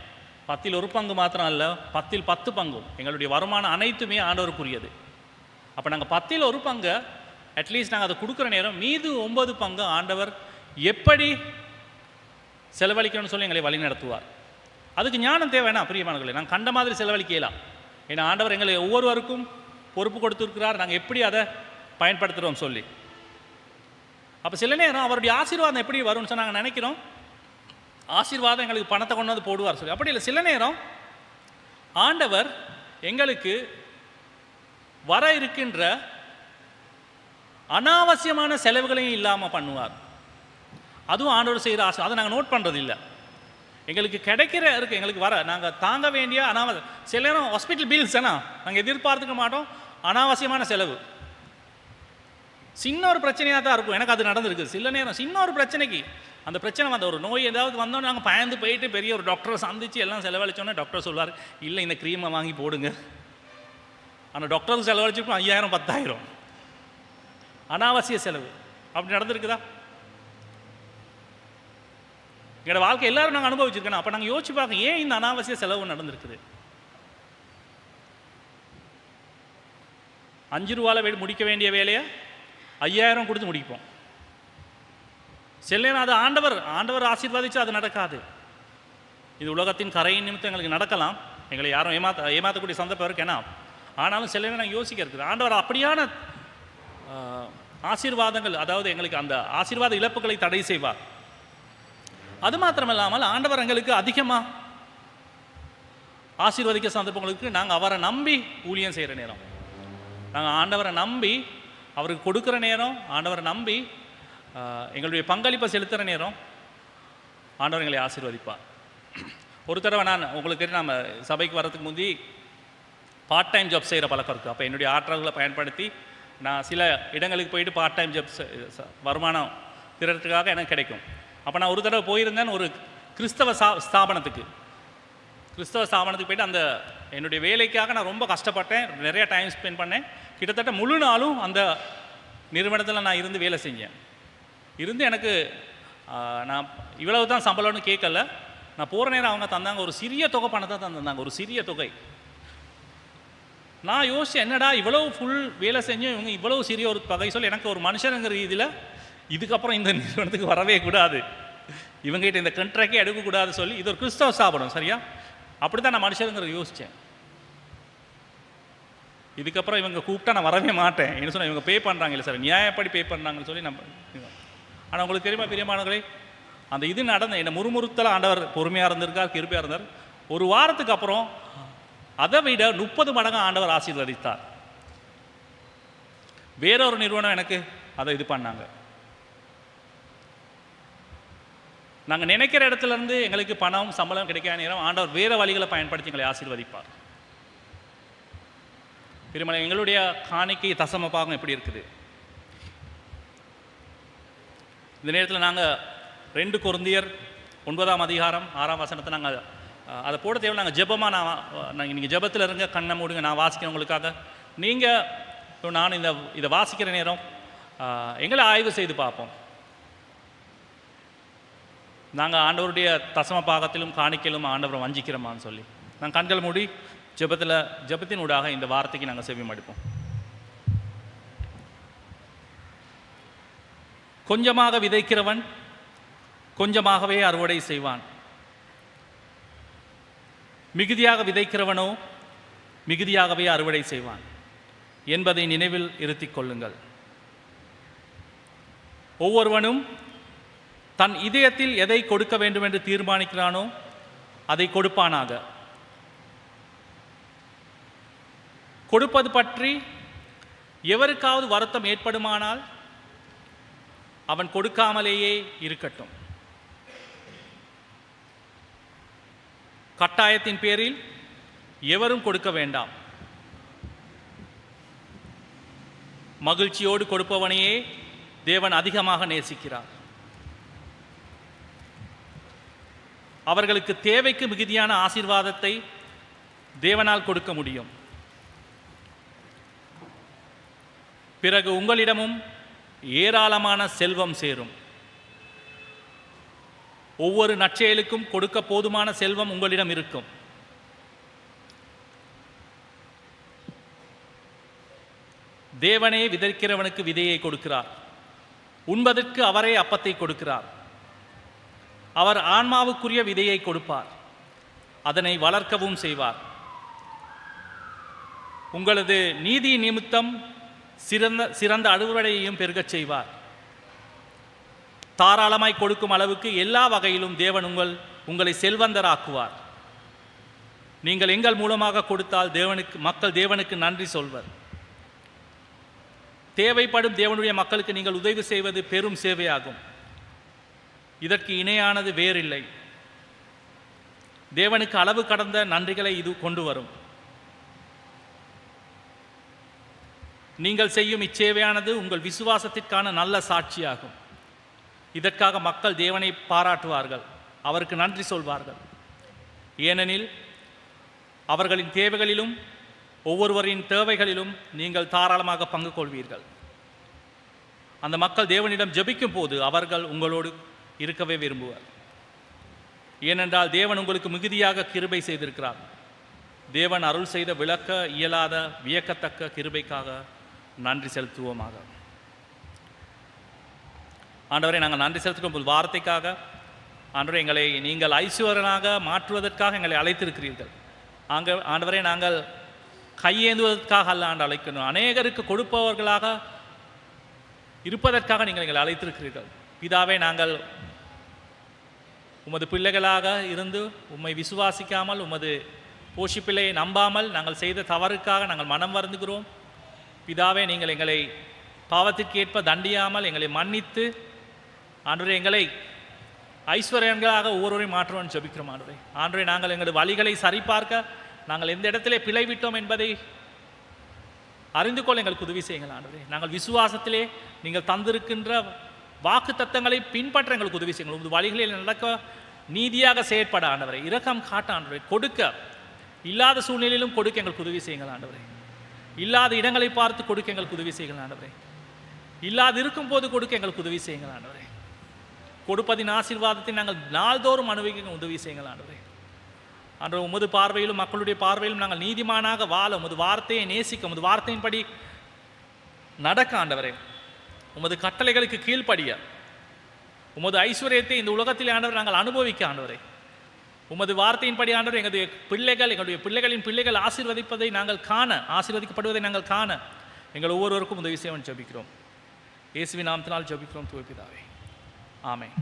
10ல் 1 பங்கு மாத்திரம் அல்ல, 10ல் 10 பங்கும் எங்களுடைய வருமானம் அனைத்துமே ஆண்டவருக்குரியது. அப்போ நாங்கள் 10ல் 1 பங்கு அட்லீஸ்ட் நாங்கள் அதை கொடுக்குற நேரம் மீது 9 பங்கு ஆண்டவர் எப்படி செலவழிக்கணும்னு சொல்லி எங்களை வழி நடத்துவார். அதுக்கு ஞானம் தேவைன்னா பிரியமானவர்களே, நாங்கள் கண்ட மாதிரி செலவழிக்கலாம். ஏன்னா ஆண்டவர் எங்களை ஒவ்வொருவருக்கும் பொறுப்பு கொடுத்துருக்கிறார், நாங்கள் எப்படி அதை பயன்படுத்துகிறோம் சொல்லி. அப்போ சில நேரம் அவருடைய ஆசீர்வாதம் எப்படி வரும்னு சொன்னால் நாங்கள் நினைக்கிறோம், ஆசீர்வாதம் எங்களுக்கு பணத்தை கொண்டு வந்து போடுவார் சொல்லி. அப்படி இல்லை, சில நேரம் ஆண்டவர் எங்களுக்கு வர இருக்கின்ற அனாவசியமான செலவுகளையும் இல்லாமல் பண்ணுவார். அதுவும் ஆண்டவர் செய்கிற ஆசை. அதை நாங்கள் நோட் பண்ணுறது இல்லை. எங்களுக்கு கிடைக்கிற எங்களுக்கு வர நாங்கள் தாங்க வேண்டிய சில நேரம் ஹாஸ்பிட்டல் பில்ஸ் நாங்கள் எதிர்பார்த்துக்க மாட்டோம். அனாவசியமான செலவு சின்ன ஒரு பிரச்சனையாக தான் இருக்கும். எனக்கு அது நடந்திருக்கு. சில நேரம் சின்ன ஒரு பிரச்சனைக்கு, அந்த பிரச்சனை வந்த ஒரு நோய் ஏதாவது வந்தோம், நாங்கள் பயந்து போயிட்டு பெரிய ஒரு டாக்டரை சந்தித்து எல்லாம் செலவழிச்சோன்னே டாக்டர் சொல்வார், இல்லை இந்த க்ரீமை வாங்கி போடுங்க. ஆனால் டாக்டருக்கு செலவழிச்சிருக்கோம் 5000 10,000 அனாவசிய செலவு. அப்படி நடந்திருக்குதா? எங்களோட வாழ்க்கை எல்லாரும் நாங்கள் அனுபவிச்சிருக்கோம். அப்போ நாங்கள் யோசிச்சு பார்க்க ஏன் இந்த அனாவசிய செலவு நடந்திருக்குது? 5 ரூபாவில் முடிக்க வேண்டிய வேலையை 5000 கொடுத்து முடிப்போம். செல்லேனா அது ஆண்டவர் ஆசீர்வாதிச்சு அது நடக்காது. இது உலகத்தின் கரையின் நிமித்தம் எங்களுக்கு நடக்கலாம், எங்களை யாரும் ஏமாற்றக்கூடிய சந்தர்ப்பம் இருக்கேனா. ஆனாலும் செல்லேனா நாங்கள் யோசிக்க இருக்குது, ஆண்டவர் அப்படியான ஆசீர்வாதங்கள், அதாவது எங்களுக்கு அந்த ஆசீர்வாத இழப்புகளை தடை செய்வார். அது மாத்திரமில்லாமல் ஆண்டவர் எங்களுக்கு அதிகமாக ஆசீர்வதிக்க சந்தர்ப்பங்களுக்கு நாங்கள் அவரை நம்பி ஊழியம் செய்கிற நேரம், நாங்கள் ஆண்டவரை நம்பி அவருக்கு கொடுக்குற நேரம், ஆண்டவரை நம்பி எங்களுடைய பங்களிப்பை செலுத்துகிற நேரம் ஆண்டவர் எங்களை ஆசீர்வதிப்பார். ஒரு தடவை நான் உங்களுக்கு நம்ம சபைக்கு வரதுக்கு முந்தி பார்ட் டைம் ஜாப் செய்கிற பழக்கம் இருக்குது. அப்போ என்னுடைய ஆற்றல்களை பயன்படுத்தி நான் சில இடங்களுக்கு போயிட்டு பார்ட் டைம் ஜாப்ஸ் வருமானம் திறத்துக்காக எனக்கு கிடைக்கும். அப்போ நான் ஒரு தடவை போயிருந்தேன் ஒரு கிறிஸ்தவ ஸ்தாபனத்துக்கு போயிட்டு அந்த என்னுடைய வேலைக்காக நான் ரொம்ப கஷ்டப்பட்டேன், நிறைய டைம் ஸ்பெண்ட் பண்ணேன். கிட்டத்தட்ட முழு நாளும் அந்த நிறுவனத்தில் நான் இருந்து வேலை செஞ்சேன். எனக்கு நான் இவ்வளவு தான் சம்பளம்னு கேட்கல. நான் போகிற நேரம் அவங்க தந்தாங்க ஒரு சிறிய தொகை பணத்தை தான் தந்தாங்க, ஒரு சிறிய தொகை. நான் யோசிச்சேன், என்னடா இவ்வளவு ஃபுல் வேலை செஞ்சேன், இவங்க இவ்வளவு சிறிய ஒரு தொகை சொல்லி எனக்கு ஒரு மனுஷனுங்கிற இதில் இதுக்கப்புறம் இந்த நிறுவனத்துக்கு வரவே கூடாது, இவங்ககிட்ட இந்த கண்ட்ராக்டே எடுக்கக்கூடாது சொல்லி, இது ஒரு கிறிஸ்தவ ஸ்தாபனம் சரியா, அப்படி தான் நான் மனுஷனுங்கிறத யோசித்தேன். இதுக்கப்புறம் இவங்க கூப்பிட்டா நான் வரவே மாட்டேன் என்ன சொன்னால், இவங்க பே பண்ணுறாங்க இல்லை சார், நியாயப்படி பே பண்ணுறாங்கன்னு சொல்லி நம்ம. ஆனால் உங்களுக்கு தெரியுமா பிரியமானவர்களே, அந்த இது நடந்த என்னை முறுமுறுத்தல ஆண்டவர் பொறுமையாக இருந்திருக்கார், கிருபையாக இருந்தார். ஒரு வாரத்துக்கு அப்புறம் அதை விட 30 மடங்கு ஆண்டவர் ஆசீர்வதித்தார். வேறொரு நிறுவனம் எனக்கு அதை இது பண்ணாங்க. நாங்கள் நினைக்கிற இடத்துல இருந்து எங்களுக்கு பணம் சம்பளம் கிடைக்காத நேரம் ஆண்டவர் வேறு வழிகளை பயன்படுத்தி எங்களை ஆசீர்வதிப்பார். பிரியமானவர்களே, எங்களுடைய காணிக்கை தசம பாகம் எப்படி இருக்குது? இந்த நேரத்தில் நாங்கள் 2 கொரிந்தியர் 9ஆம் அதிகாரம் 6ஆம் வசனத்தை நாங்கள் அதை போட தேவை. நாங்கள் ஜெபமாக நாங்கள் நீங்கள் ஜெபத்தில் இருங்க, கண்ணை மூடுங்க, நான் வாசிக்கிறேன் உங்களுக்காக. நீங்கள் இப்போ நான் இதை வாசிக்கிற நேரம் எங்களை ஆய்வு செய்து பார்ப்போம். நாங்கள் ஆண்டவருடைய தசம பாகத்திலும் காணிக்கையிலும் ஆண்டவரை வஞ்சிக்கிறோமான்னு சொல்லி நாங்கள் கண்கள் மூடி ஜெபத்தின் ஊடாக இந்த வார்த்தைக்கு நாங்கள் செவி மடுப்போம். கொஞ்சமாக விதைக்கிறவன் கொஞ்சமாகவே அறுவடை செய்வான், மிகுதியாக விதைக்கிறவனோ மிகுதியாகவே அறுவடை செய்வான் என்பதை நினைவில் இருத்திக் கொள்ளுங்கள். ஒவ்வொருவனும் தன் இதயத்தில் எதை கொடுக்க வேண்டும் என்று தீர்மானிக்கிறானோ அதை கொடுப்பானாக. கொடுப்பது பற்றி எவருக்காவது வருத்தம் ஏற்படுமானால் அவன் கொடுக்காமலேயே இருக்கட்டும். கட்டாயத்தின் பேரில் எவரும் கொடுக்க வேண்டாம். மகிழ்ச்சியோடு கொடுப்பவனையே தேவன் அதிகமாக நேசிக்கிறார். அவர்களுக்கு தேவைக்கு மிகுதியான ஆசீர்வாதத்தை தேவனால் கொடுக்க முடியும். பிறகு உங்களிடமும் ஏராளமான செல்வம் சேரும். ஒவ்வொரு நற்செயலுக்கும் கொடுக்க போதுமான செல்வம் உங்களிடம் இருக்கும். தேவனே விதைக்கிறவனுக்கு விதையை கொடுக்கிறார், உண்பதற்கு அவரே அப்பத்தை கொடுக்கிறார். அவர் ஆன்மாவுக்குரிய விதையை கொடுப்பார், அதனை வளர்க்கவும் செய்வார். உங்களது நீதி நிமித்தம் சிறந்த அறுவடையையும் பெருகச் செய்வார். தாராளமாய் கொடுக்கும் அளவுக்கு எல்லா வகையிலும் தேவன் உங்களை செல்வந்தராக்குவார். நீங்கள் எங்கள் மூலமாக கொடுத்தால் மக்கள் தேவனுக்கு நன்றி சொல்வர். தேவைப்படும் தேவனுடைய மக்களுக்கு நீங்கள் உதவி செய்வது பெரும் சேவையாகும். இதற்கு இணையானது வேறில்லை. தேவனுக்கு அளவு கடந்த நன்றிகளை இது கொண்டு வரும். நீங்கள் செய்யும் இச்சேவையானது உங்கள் விசுவாசத்திற்கான நல்ல சாட்சியாகும். இதற்காக மக்கள் தேவனை பாராட்டுவார்கள், அவருக்கு நன்றி சொல்வார்கள். ஏனெனில் அவர்களின் தேவைகளிலும் ஒவ்வொருவரின் தேவைகளிலும் நீங்கள் தாராளமாக பங்கு கொள்வீர்கள். அந்த மக்கள் தேவனிடம் ஜெபிக்கும் போது அவர்கள் உங்களோடு இருக்கவே விரும்புவார். ஏனென்றால் தேவன் உங்களுக்கு மிகுதியாக கிருபை செய்திருக்கிறார். தேவன் அருள் செய்த விளக்க இயலாத வியக்கத்தக்க கிருபைக்காக நன்றி செலுத்துவோமாக. ஆண்டவரை நாங்கள் நன்றி செலுத்தும் வார்த்தைக்காக ஆண்டவரை எங்களை நீங்கள் ஐஸ்வரனாக மாற்றுவதற்காக எங்களை அழைத்திருக்கிறீர்கள். ஆண்டவரை நாங்கள் கையேந்துவதற்காக அல்ல ஆண்டு அழைக்கணும், அநேகருக்கு கொடுப்பவர்களாக இருப்பதற்காக நீங்கள் எங்களை அழைத்திருக்கிறீர்கள். பிதாவே, நாங்கள் உமது பிள்ளைகளாக இருந்து உம்மை விசுவாசிக்காமல் உமது போஷிப்பிள்ளையை நம்பாமல் நாங்கள் செய்த தவறுக்காக நாங்கள் மனம் வருந்துகிறோம். பிதாவே, நீங்கள் எங்களை பாவத்திற்கேற்ப தண்டியாமல் எங்களை மன்னித்து ஆண்டவரே எங்களை ஐஸ்வர்யங்களாக ஒவ்வொருவரையும் மாற்றுவோம் ஜெபிக்கிறோம். ஆண்டவரே நாங்கள் எங்களது வழிகளை சரிபார்க்க நாங்கள் எந்த இடத்திலே பிழை விட்டோம் என்பதை அறிந்து கொள்ள எங்களுக்கு உதவி செய்யுங்கள் ஆண்டவரே. நாங்கள் விசுவாசத்திலே நீங்கள் தந்திருக்கின்ற வாக்கு தத்தங்களை பின்பற்ற எங்களுக்கு உதவி செய்யுங்கள். உங்கள் வழிகளில் நடக்க நீதியாக செயற்பட ஆண்டவரே, இரக்கம் காட்ட ஆண்டவரே, கொடுக்க இல்லாத சூழ்நிலையிலும் கொடுக்க எங்களுக்கு உதவி செய்யுங்கள் ஆண்டவரே. இல்லாத இடங்களை பார்த்து கொடுக்க எங்களுக்கு உதவி செய்யுங்கள் ஆண்டவரே. இல்லாது இருக்கும் போது கொடுக்க எங்களுக்கு உதவி செய்யுங்கள் ஆண்டவரே. கொடுப்பதின் ஆசீர்வாதத்தை நாங்கள் நாள்தோறும் அனுபவிக்க உதவி செய்யுங்கள் ஆண்டவரே. ஆண்டவரே, உமது பார்வையிலும் மக்களுடைய பார்வையிலும் நாங்கள் நீதிமானாக வாழ, உமது வார்த்தையை நேசிக்க, உமது வார்த்தையின்படி நடக்க ஆண்டவரே, உமது கட்டளைகளுக்கு கீழ்ப்படிய, உமது ஐஸ்வர்யத்தை இந்த உலகத்தில் ஆண்டவர் நாங்கள் அனுபவிக்க ஆண்டவரே, உமது வார்த்தையின்படி ஆண்டவர் எங்களுடைய பிள்ளைகளின் பிள்ளைகள் ஆசீர்வதிக்கப்படுவதை நாங்கள் காண எங்கள் ஒவ்வொருவருக்கும் உதவி செய்ய ஜெபிக்கிறோம். இயேசுவின் நாமத்தினால் ஜெபிக்கிறோம் தூய பிதாவே. ஆமென்.